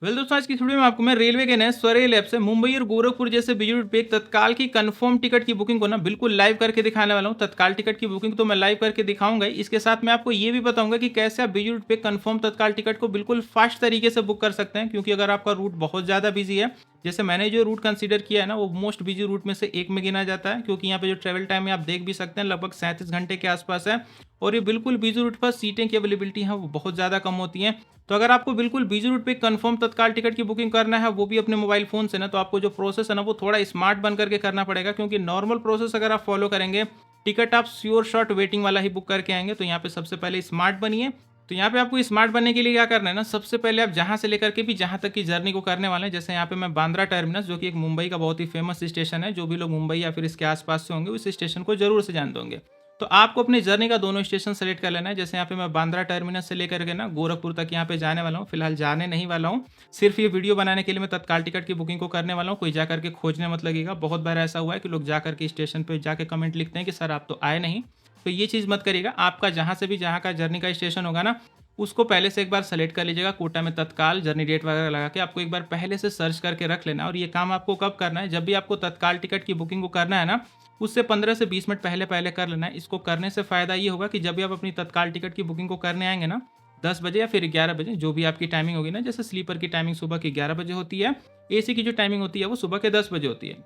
दोस्तों, आज की इस वीडियो में आपको मैं रेलवे के नए स्वरेल ऐप से मुंबई और गोरखपुर जैसे बिजी रूट पे एक तत्काल की कंफर्म टिकट की बुकिंग को ना बिल्कुल लाइव करके दिखाने वाला हूँ। तत्काल टिकट की बुकिंग तो मैं लाइव करके दिखाऊंगा ही, इसके साथ मैं आपको ये भी बताऊंगा कि कैसे आप बिजी रूट पे कंफर्म तत्काल टिकट को बिल्कुल फास्ट तरीके से बुक कर सकते हैं। क्योंकि अगर आपका रूट बहुत ज़्यादा बिजी है, जैसे मैंने जो रूट कंसीडर किया है ना, वो मोस्ट बिजी रूट में से एक में गिना जाता है। क्योंकि यहाँ पे जो ट्रेवल टाइम है आप देख भी सकते हैं, लगभग 37 घंटे के आसपास है। और ये बिल्कुल बिजी रूट पर सीटें की अवेलेबिलिटी है वो बहुत ज़्यादा कम होती हैं। तो अगर आपको बिल्कुल बिजी रूट पे कंफर्म तत्काल टिकट की बुकिंग करना है, वो भी अपने मोबाइल फ़ोन से ना, तो आपको जो प्रोसेस है ना वो थोड़ा स्मार्ट बन करके करना पड़ेगा। क्योंकि नॉर्मल प्रोसेस अगर आप फॉलो करेंगे, टिकट आप श्योर शॉट वेटिंग वाला ही बुक करके आएंगे। तो यहाँ पे सबसे पहले स्मार्ट बनिए। तो यहाँ पे आपको स्मार्ट बनने के लिए क्या करना है ना, सबसे पहले आप जहाँ से लेकर के भी जहाँ तक की जर्नी को करने वाले हैं, जैसे यहाँ पे मैं बांद्रा टर्मिनस, जो कि एक मुंबई का बहुत ही फेमस स्टेशन है, जो भी लोग मुंबई या फिर इसके आसपास से होंगे उस स्टेशन को जरूर से जानते होंगे। तो आपको अपनी जर्नी का दोनों स्टेशन सेलेक्ट कर लेना है। जैसे यहाँ पे मैं बांद्रा टर्मिनस से लेकर के ना गोरखपुर तक यहाँ पे जाने वाला हूँ, फिलहाल जाने नहीं वाला हूँ। सिर्फ ये वीडियो बनाने के लिए मैं तत्काल टिकट की बुकिंग को करने वाला हूँ, कोई जा करके खोजने मत लगेगा। बहुत बार ऐसा हुआ है कि लोग जा करके स्टेशन पे जाके कमेंट लिखते हैं कि सर आप तो आए नहीं। तो ये चीज़ मत करिएगा। आपका जहाँ से भी जहाँ का जर्नी का स्टेशन होगा ना, उसको पहले से एक बार सेलेक्ट कर लीजिएगा। कोटा में तत्काल जर्नी डेट वगैरह लगा के आपको एक बार पहले से सर्च करके रख लेना। और ये काम आपको कब करना है, जब भी आपको तत्काल टिकट की बुकिंग को करना है ना, उससे 15 से 20 मिनट पहले पहले कर लेना है। इसको करने से फ़ायदा ये होगा कि जब भी आप अपनी तत्काल टिकट की बुकिंग को करने आएंगे ना, 10 बजे या फिर 11 बजे, जो भी आपकी टाइमिंग होगी ना, जैसे स्लीपर की टाइमिंग सुबह की 11 बजे होती है, एसी की जो टाइमिंग होती है वो सुबह के 10 बजे होती है।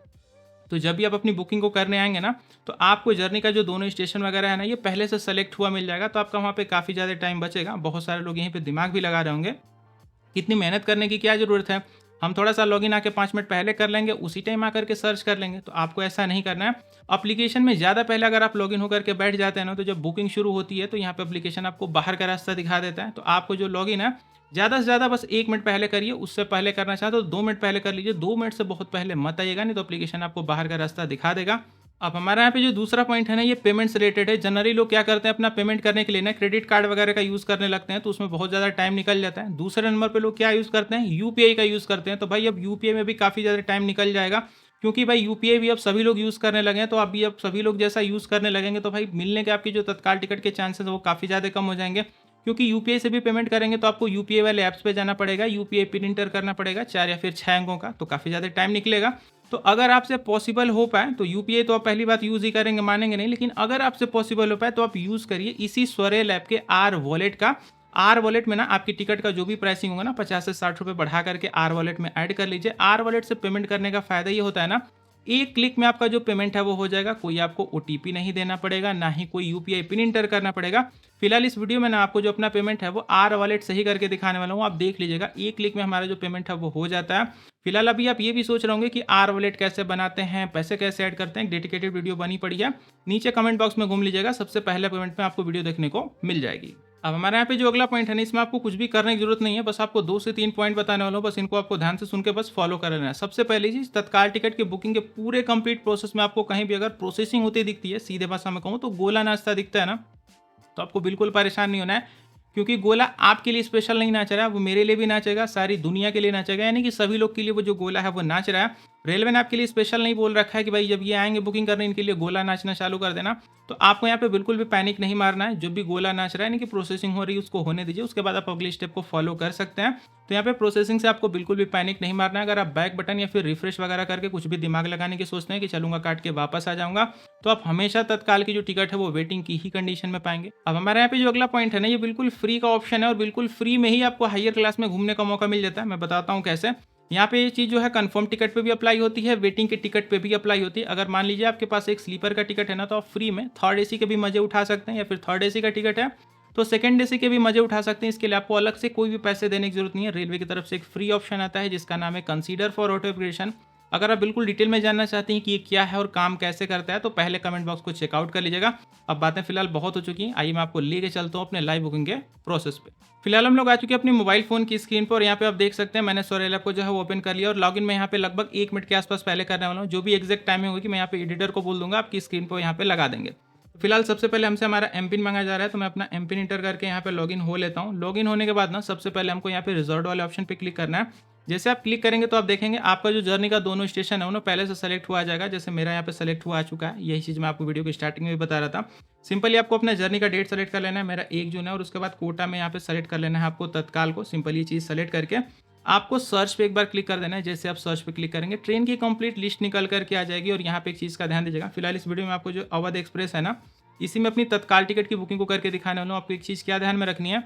तो जब भी आप अपनी बुकिंग को करने आएंगे ना, तो आपको जर्नी का जो दोनों स्टेशन वगैरह है ना, ये पहले से सेलेक्ट हुआ मिल जाएगा। तो आपका वहाँ पे काफ़ी ज़्यादा टाइम बचेगा। बहुत सारे लोग यहीं पे दिमाग भी लगा रहे होंगे, इतनी मेहनत करने की क्या ज़रूरत है, हम थोड़ा सा लॉगिन आके 5 मिनट पहले कर लेंगे, उसी टाइम आकर के सर्च कर लेंगे। तो आपको ऐसा नहीं करना है। एप्लीकेशन में ज़्यादा पहले अगर आप लॉगिन होकर के बैठ जाते हैं ना, तो जब बुकिंग शुरू होती है तो यहाँ पे एप्लीकेशन आपको बाहर का रास्ता दिखा देता है। तो आपको जो लॉगिन है, ज़्यादा से ज़्यादा बस 1 मिनट पहले करिए। उससे पहले करना चाहते तो 2 मिनट पहले कर लीजिए। 2 मिनट से बहुत पहले मत आइएगा, नहीं तो एप्लीकेशन आपको बाहर का रास्ता दिखा देगा। अब हमारे यहाँ पे जो दूसरा पॉइंट है ना, ये पेमेंट से रिलेटेड है। जनरली लोग क्या करते हैं, अपना पेमेंट करने के लिए ना क्रेडिट कार्ड वगैरह का यूज़ करने लगते हैं, तो उसमें बहुत ज़्यादा टाइम निकल जाता है। दूसरे नंबर पे लोग क्या यूज़ करते हैं, यूपीआई का यूज़ करते हैं। तो भाई अब यूपीआई में भी काफ़ी ज़्यादा टाइम निकल जाएगा। क्योंकि भाई यूपीआई भी अब सभी लोग यूज़ करने लगे हैं। तो अब सभी लोग जैसा यूज़ करने लगेंगे, तो भाई मिलने के आपकी जो तत्काल टिकट के चांसेस है वो काफ़ी ज़्यादा कम हो जाएंगे। क्योंकि यूपीआई से भी पेमेंट करेंगे तो आपको यूपीआई वाले ऐप्स पे जाना पड़ेगा, यूपीआई पिन इंटर करना पड़ेगा 4 या फिर 6 अंकों का, तो काफ़ी ज़्यादा टाइम निकलेगा। तो अगर आपसे पॉसिबल हो पाए तो यूपीआई तो आप पहली बात यूज़ ही करेंगे, मानेंगे नहीं। लेकिन अगर आपसे पॉसिबल हो पाए तो आप यूज़ करिए इसी स्वरेल ऐप के आर वॉलेट का। आर वॉलेट में ना आपकी टिकट का जो भी प्राइसिंग होगा ना, 50 से 60 रुपये बढ़ा करके आर वॉलेट में ऐड कर लीजिए। आर वॉलेट से पेमेंट करने का फ़ायदा ये होता है ना, एक क्लिक में आपका जो पेमेंट है वो हो जाएगा। कोई आपको ओटीपी नहीं देना पड़ेगा, ना ही कोई यूपीआई पिन इंटर करना पड़ेगा। फिलहाल इस वीडियो में ना आपको जो अपना पेमेंट है वो आर वॉलेट से ही करके दिखाने वाला हूँ। आप देख लीजिएगा, एक क्लिक में हमारा जो पेमेंट है वो हो जाता है। फिलहाल अभी आप ये भी सोच रहे होंगे कि आर वॉलेट कैसे बनाते हैं, पैसे कैसे ऐड करते हैं, डेडिकेटेड वीडियो बनी पड़ी है, नीचे कमेंट बॉक्स में घूम लीजिएगा, सबसे पहले पेमेंट में आपको वीडियो देखने को मिल जाएगी। अब हमारे यहाँ पे जो अगला पॉइंट है ना, इसमें आपको कुछ भी करने की जरूरत नहीं है। बस आपको 2 से 3 पॉइंट बताने वाला हूँ, बस इनको आपको ध्यान से सुन के बस फॉलो कर लेना है। सबसे पहली चीज, तत्काल टिकट की बुकिंग के पूरे कंप्लीट प्रोसेस में आपको कहीं भी अगर प्रोसेसिंग होती दिखती है, सीधे भाषा में कहूँ तो गोला नाचता दिखता है ना, तो आपको बिल्कुल परेशान नहीं होना है। क्योंकि गोला आपके लिए स्पेशल नहीं नाच रहा है, वो मेरे लिए भी नाचेगा, सारी दुनिया के लिए नाचेगा। यानी कि सभी लोग के लिए वो जो गोला है वो नाच रहा है। रेलवे ने आपके लिए स्पेशल नहीं बोल रखा है कि भाई जब ये आएंगे बुकिंग करने इनके लिए गोला नाचना चालू कर देना। तो आपको यहाँ पे बिल्कुल भी पैनिक नहीं मारना है। जब भी गोला नाच रहा है, यानी कि प्रोसेसिंग हो रही है, उसको होने दीजिए, उसके बाद आप अगले स्टेप को फॉलो कर सकते हैं। तो यहाँ पे प्रोसेसिंग से आपको बिल्कुल भी पैनिक नहीं मारना है। अगर आप बैक बटन या फिर रिफ्रेश वगैरह करके कुछ भी दिमाग लगाने की सोचते हैं कि चलूंगा काट के वापस आ जाऊंगा, तो आप हमेशा तत्काल की जो टिकट है वो वेटिंग की ही कंडीशन में पाएंगे। अब हमारे यहाँ पे जो अगला पॉइंट है ना, ये बिल्कुल फ्री का ऑप्शन है और बिल्कुल फ्री में ही आपको हायर क्लास में घूमने का मौका मिल जाता है। मैं बताता हूँ कैसे। यहाँ पे ये चीज़ जो है कंफर्म टिकट पे भी अप्लाई होती है, वेटिंग के टिकट पे भी अप्लाई होती है। अगर मान लीजिए आपके पास एक स्लीपर का टिकट है ना, तो आप फ्री में थर्ड एसी के भी मजे उठा सकते हैं, या फिर थर्ड एसी का टिकट है तो सेकंड एसी के भी मजे उठा सकते हैं। इसके लिए आपको अलग से कोई भी पैसे देने की जरूरत नहीं है। रेलवे की तरफ से एक फ्री ऑप्शन आता है जिसका नाम है कंसीडर फॉर ऑटो अपग्रेडेशन। अगर आप बिल्कुल डिटेल में जानना चाहते हैं कि ये क्या है और काम कैसे करता है, तो पहले कमेंट बॉक्स को चेकआउट कर लीजिएगा। अब बातें फिलहाल बहुत हो चुकी हैं, आइए मैं आपको लेके चलता हूँ अपने लाइव बुकिंग के प्रोसेस पे। फिलहाल हम लोग आ चुके हैं अपनी मोबाइल फोन की स्क्रीन पर, और यहाँ पे आप देख सकते हैं मैंने स्वरेल ऐप को जो है वो ओपन कर लिया, और लॉगिन में यहाँ पे लगभग 1 मिनट के आसपास पहले करने वाला हूँ। जो भी एग्जैक्ट टाइमिंग होगी मैं यहाँ पे एडिटर को बोल दूंगा, आपकी स्क्रीन पर यहाँ पे लगा देंगे। फिलहाल सबसे पहले हमसे हमारा एम पिन मांगा जा रहा है, तो मैं अपना एम पिन इंटर करके यहाँ पे लॉगिन हो लेता हूँ। लॉगिन होने के बाद ना सबसे पहले हमको यहाँ पे रिजर्व वाले ऑप्शन पे क्लिक करना है। जैसे आप क्लिक करेंगे तो आप देखेंगे आपका जो जर्नी का दोनों स्टेशन है वो पहले से सेलेक्ट हुआ आ जाएगा। जैसे मेरा यहाँ पे सेलेक्ट हुआ आ चुका है, यही चीज़ मैं आपको वीडियो की स्टार्टिंग में भी बता रहा था। सिंपली आपको अपने जर्नी का डेट सेलेक्ट कर लेना है, मेरा 1 जून है, और उसके बाद कोटा में यहाँ पे सेलेक्ट कर लेना है आपको तत्काल को। सिंपल ये चीज़ सेलेक्ट करके आपको सर्च पे एक बार क्लिक कर देना है। जैसे आप सर्च पे क्लिक करेंगे ट्रेन की कंप्लीट लिस्ट निकल करके आ जाएगी। और यहाँ पे एक चीज़ का ध्यान दीजिएगा, फिलहाल इस वीडियो में आपको जो अवध एक्सप्रेस है ना, इसी में अपनी तत्काल टिकट की बुकिंग को करके दिखाने वाला हूँ। आपको एक चीज़ क्या ध्यान में रखनी है,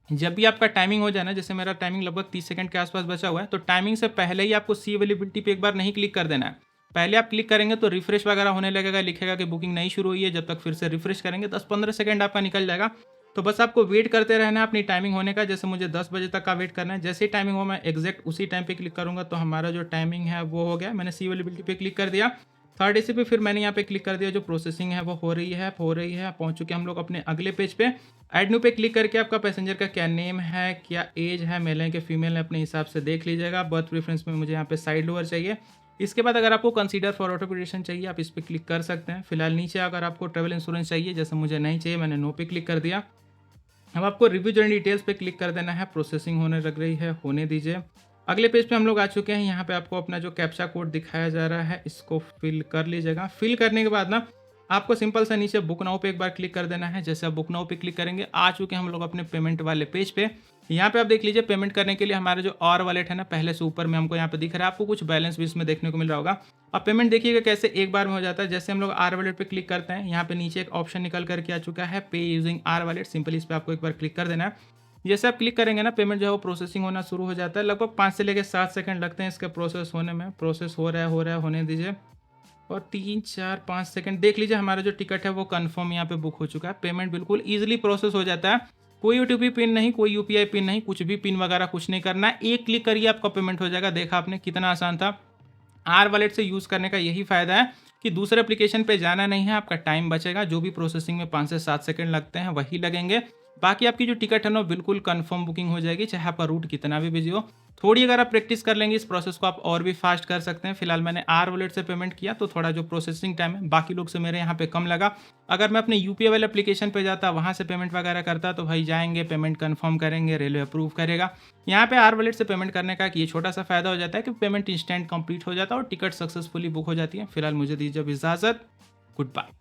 जब भी आपका टाइमिंग हो जाए ना, जैसे मेरा टाइमिंग लगभग 30 सेकंड के आसपास बचा हुआ है, तो टाइमिंग से पहले ही आपको सी अवेलेबिलिटी पे एक बार नहीं क्लिक कर देना है। पहले आप क्लिक करेंगे तो रिफ्रेश वगैरह होने लगेगा, लिखेगा कि बुकिंग नहीं शुरू हुई है। जब तक फिर से रिफ्रेश करेंगे 10-15 सेकंड आपका निकल जाएगा। तो बस आपको वेट करते रहना है अपनी टाइमिंग होने का। जैसे मुझे 10 बजे तक का वेट करना है, जैसे ही टाइमिंग हो मैं एग्जैक्ट उसी टाइम पे क्लिक करूंगा तो हमारा जो टाइमिंग है वो हो गया। मैंने सी अवेलेबिलिटी पे क्लिक कर दिया, थर्ड एसी पे फिर मैंने यहाँ पे क्लिक कर दिया। जो प्रोसेसिंग है वो हो रही है पहुंच चुके हम लोग अपने अगले पेज पे। ऐड न्यू पे क्लिक करके आपका पैसेंजर का क्या नेम है, क्या एज है, मेल है कि फीमेल है, अपने हिसाब से देख लीजिएगा। बर्थ प्रेफरेंस में मुझे यहाँ पे साइड लोअर चाहिए। इसके बाद अगर आपको कंसीडर फॉर ऑटोप्रिटेशन चाहिए आप इस पर क्लिक कर सकते हैं। फिलहाल नीचे अगर आपको ट्रेवल इंश्योरेंस चाहिए, जैसे मुझे नहीं चाहिए, मैंने नो पे क्लिक कर दिया। अब आपको रिव्यू जर्नी डिटेल्स पे क्लिक कर देना है। प्रोसेसिंग होने लग रही है, होने दीजिए। अगले पेज पे हम लोग आ चुके हैं। यहाँ पे आपको अपना जो कैप्चा कोड दिखाया जा रहा है इसको फिल कर लीजिएगा। फिल करने के बाद ना आपको सिंपल सा नीचे बुक नाउ पे एक बार क्लिक कर देना है। जैसे आप बुक नाउ पे क्लिक करेंगे आ चुके हैं हम लोग अपने पेमेंट वाले पेज पे। यहाँ पे आप देख लीजिए पेमेंट करने के लिए हमारा जो और वॉलेट है ना, पहले से ऊपर में हमको यहाँ पे दिख रहा है। आपको कुछ बैलेंस भी इसमें देखने को मिल रहा होगा। अब पेमेंट देखिएगा कैसे एक बार में हो जाता है। जैसे हम लोग आर वॉलेट पे क्लिक करते हैं, यहाँ पे नीचे एक ऑप्शन निकल करके आ चुका है पे यूजिंग आर वॉलेट। सिंपली इस पर आपको एक बार क्लिक कर देना है। जैसे आप क्लिक करेंगे ना, पेमेंट जो है वो प्रोसेसिंग होना शुरू हो जाता है। लगभग 5 से लेकर 7 सेकंड लगते हैं इसके प्रोसेस होने में। प्रोसेस हो रहा है, होने दीजिए। और 3-4-5 सेकंड देख लीजिए, हमारा जो टिकट है वो कंफर्म यहाँ पे बुक हो चुका है। पेमेंट बिल्कुल ईजिली प्रोसेस हो जाता है। कोई ओटीपी पिन नहीं, कोई यूपीआई पिन नहीं, कुछ भी पिन वगैरह कुछ नहीं करना है। एक क्लिक करिए आपका पेमेंट हो जाएगा। देखा आपने कितना आसान था। आर वॉलेट से यूज़ करने का यही फ़ायदा है कि दूसरे एप्लीकेशन पे जाना नहीं है, आपका टाइम बचेगा। जो भी प्रोसेसिंग में 5 से 7 सेकंड लगते हैं वही लगेंगे। बाकी आपकी जो टिकट है ना बिल्कुल कंफर्म बुकिंग हो जाएगी, चाहे आपका रूट कितना भी बिजी हो। थोड़ी अगर आप प्रैक्टिस कर लेंगे इस प्रोसेस को, आप और भी फास्ट कर सकते हैं। फिलहाल मैंने आर वॉलेट से पेमेंट किया तो थोड़ा जो प्रोसेसिंग टाइम है बाकी लोग से मेरे यहाँ पे कम लगा। अगर मैं अपने यूपीआई वाले एप्लीकेशन पे जाता, वहाँ से पेमेंट वगैरह करता, तो भाई जाएंगे पेमेंट कंफर्म करेंगे, रेलवे अप्रूव करेगा। यहाँ पे आर वॉलेट से पेमेंट करने का ये छोटा सा फायदा हो जाता है कि पेमेंट इंस्टेंट कंप्लीट हो जाता है और टिकट सक्सेसफुली बुक हो जाती है। फिलहाल मुझे दीजिए अब इजाज़त, गुड बाय।